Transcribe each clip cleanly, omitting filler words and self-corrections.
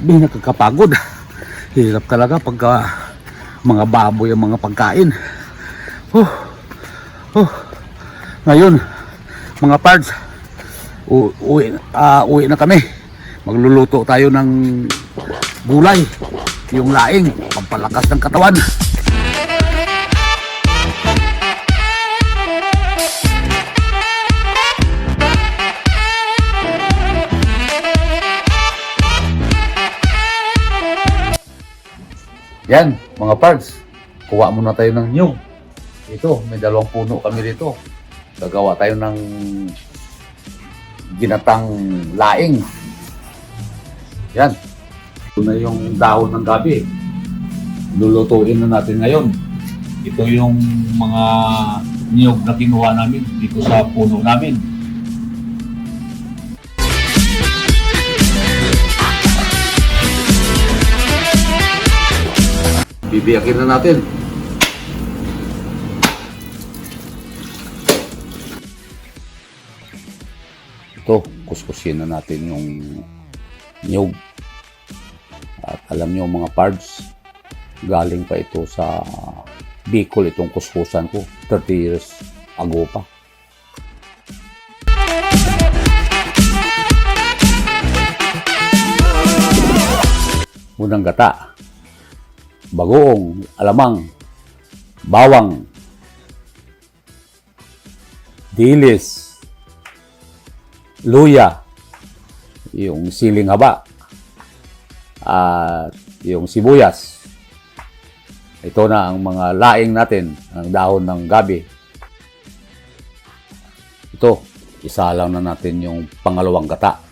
Grabe, nakakapagod. Hirap talaga pagka mga baboy ang mga pagkain. Ngayon, mga pards, uwi na kami. Magluluto tayo ng gulay, yung laing, pampalakas ng katawan. Yan, mga pards, kuha muna tayo ng nyug. Ito, may 2 puno kami dito. Gagawa tayo ng ginatang laing. Yan. Ito na yung dahon ng gabi. Lulutuin na natin ngayon. Ito yung mga niyog na kinuha namin dito sa puno namin. Bibiyakin na natin. Ito, kuskusin na natin yung niyog. At alam nyo mga pards, galing pa ito sa Bicol itong kuskusan ko. 30 years ago pa. Unang gata, bagoong, alamang, bawang, dilis, luya, yung siling haba, at yung sibuyas. Ito na ang mga laing natin, ang dahon ng gabi. Ito, isa lang na natin yung pangalawang gata.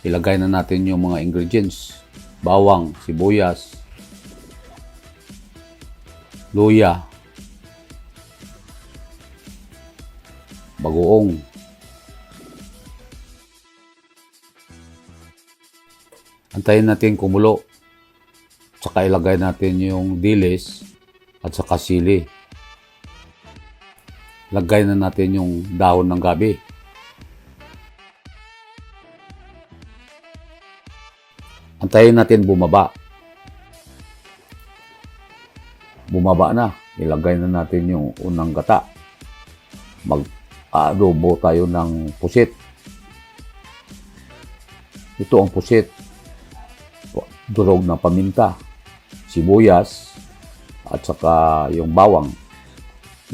Ilagay na natin yung mga ingredients. Bawang, sibuyas, luya, bagoong, antayin natin kumulo. Tsaka ilagay natin yung dilis at saka sili. Lagay na natin yung dahon ng gabi. Antayin natin bumaba. Bumaba na. Ilagay na natin yung unang gata. Mag-adobo tayo ng pusit. Ito ang pusit. Durog na paminta, sibuyas, at saka yung bawang,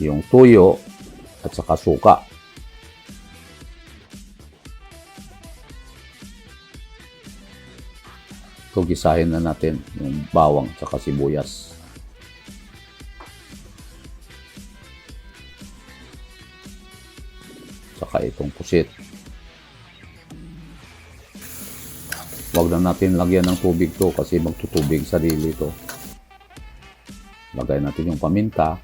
yung tuyo, at saka suka. Ito, gisahin na natin yung bawang at saka sibuyas. Saka itong pusit. Huwag na natin lagyan ng tubig to kasi magtutubig sarili to. Lagay natin yung paminta,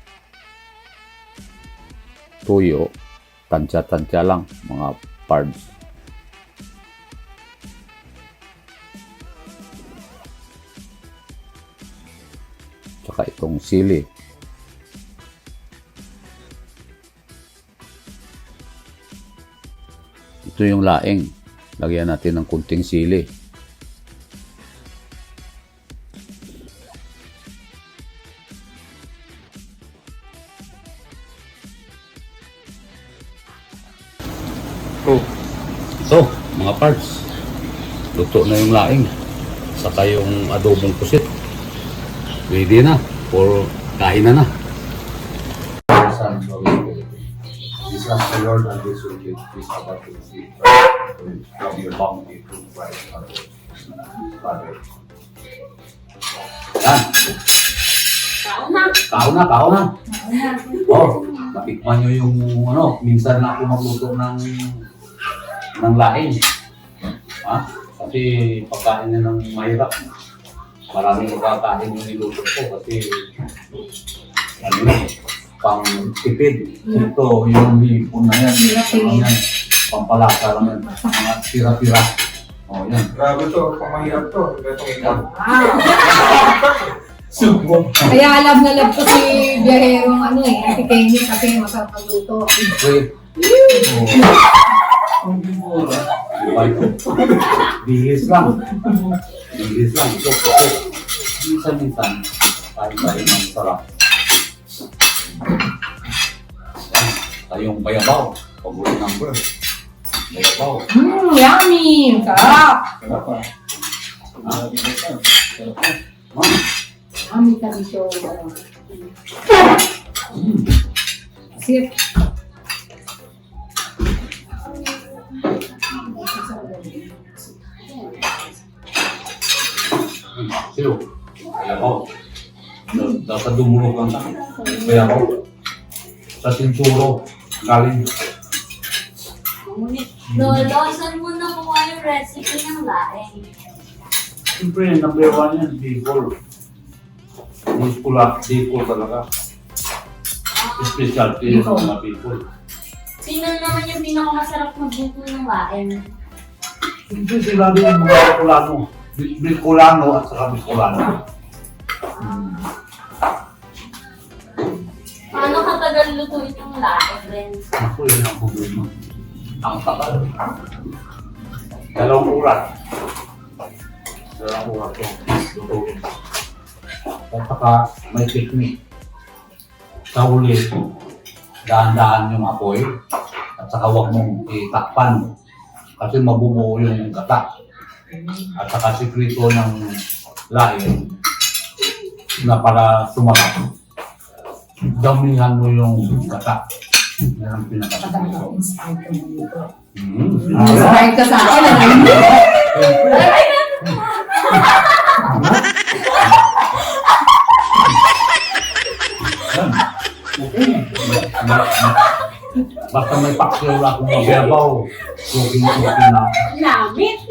tuyo, tansya-tansya lang mga pards. Tsaka itong sili. Ito yung laing. Lagyan natin ng kunting sili. Ito, mga parts. Luto na yung laing. Saka yung adobong pusit. Ready na for kainan na. This is the Lord and this will be this about to see from your bounty to Christ our Father. Yan. Kao na. Oh, matikman nyo yung ano, minsan na ako magluto ng laing. Ha? Kasi pagkain niya ng mahirap. Maraming magkakain yung niluto ko kasi ano na, pang tipid. Ito, yung hipon na yan. Yan, pampalasa lang yan. Mga tira-tira. O, yan. Grabe to, pamahirap to. Itong ikaw. Subo. Kaya alam na love ko si Biyahero si Kenny kasi masarap magluto. Siyempre. Ang bimura. Bihis lang. Bihis lang. Ito. Minsan-minsan. Tayo ng sarap. Tayong bayabaw. Paborito number. Bayabaw. Yummy! Sarap! Sarap pa. Sarap pa. Yummy ka dito. Sip. Sino? Bayabaw. Dapat dumulog lang sa bayabaw. Sa sinturo. Galing. Lolo, saan mo nakuha yung recipe ng laing? Siyempre, number 1 yan. Bicol. Bicol talaga. Specialty ng mga Bicol. Sino naman yung pinakamasarap magluto ng laing? Siyempre, sila din yung mga Bicolano. Bicolano at saka Bicolano. Paano katagal lutuin yung laing, Renz? Ako yun ang problema. Ang tagal. 2 oras. 2 oras ito. Lutuin. At saka may technique. Sa huli, daan-daan yung apoy. At saka huwag mong itakpan. Kasi mabubuo yung gata. At saka sikreto ng laing na para sumakap. Damihan mo yung gata. Yan ang pinakasikreto. Inspired ka sa akin. Basta may paksiw na akong magyabaw. Suking-suking na. Lamit!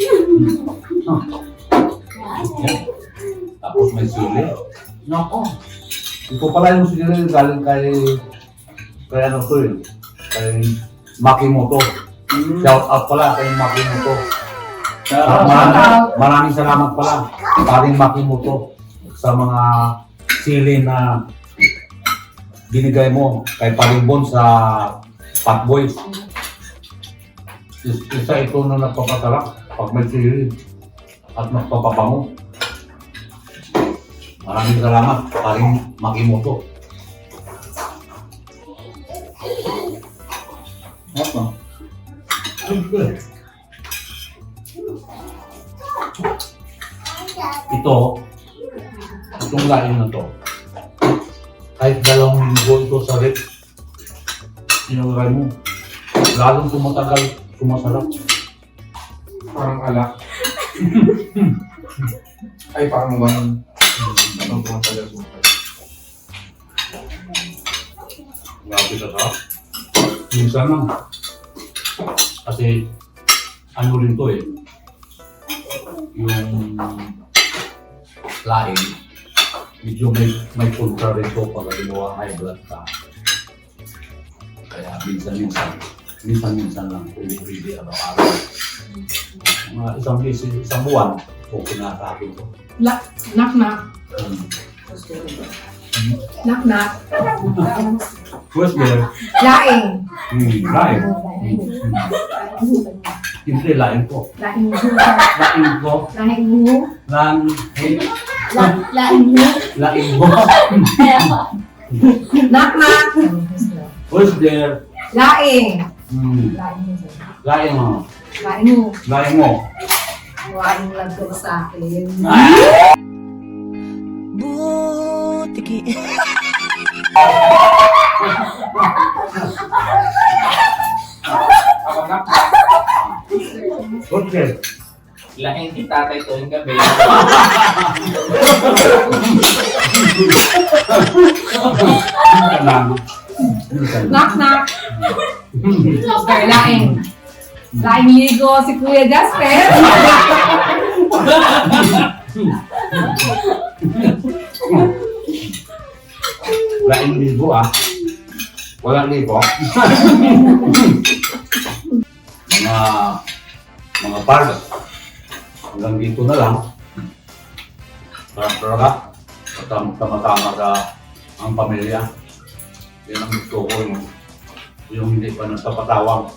Tapos may sili. Nako. Ito pala yung sili galing kay ano to eh. Kay Makimoto. Shout out pala kay Makimoto. Maraming salamat pala paring Makimoto sa mga sili na binigay mo kay Paring Bon sa Pat Boys. Isa ito na nagpapasarap pag may sili at nagpapabango. Maraming salamat paring Makimoto. Apa? Itong lain na to. Kahit 2 linggo ito sa rep, sinulay mo. Lalong tumatagal, sumasarap. Parang alak. Ay, parang wine. Anong pumatagal mo? Grabe ka sarap. Minsan lang. Kasi, ano rin to eh. Yung laing, medyo may kontra rin to pag ginawa high blood ka. Kaya minsan lang, pwede araw-araw. Mga isang buwan, okay na sa akin to. Knock-knock. Knock-knock. Where's there? Laing. Laing. Hindi, laing ko. Laing mo. Laing ko. Laing mo. Laing mo? Laing mo. Knock-knock. Where's there? Laing. Laing mo. Laing mo. Laing mo. Laing lang ko sa akin. Butiki. Ako na. What's there? Laking si tatay tuwing gabi. Knock-knock. Sir, laing. Laing ligo si Kuya Jasper. Laing libo ah. Walang libo. mga parts. Hanggang dito na lang. Sarap-sarap. Tama-tama sa ang pamilya. Yan ang gusto ko yung hindi pa nagpapatawang.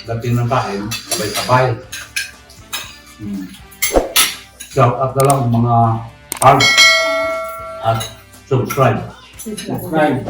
Pagdating ng kain, sabay-sabay. Shout out na lang mga heart at subscribe. Subscribe.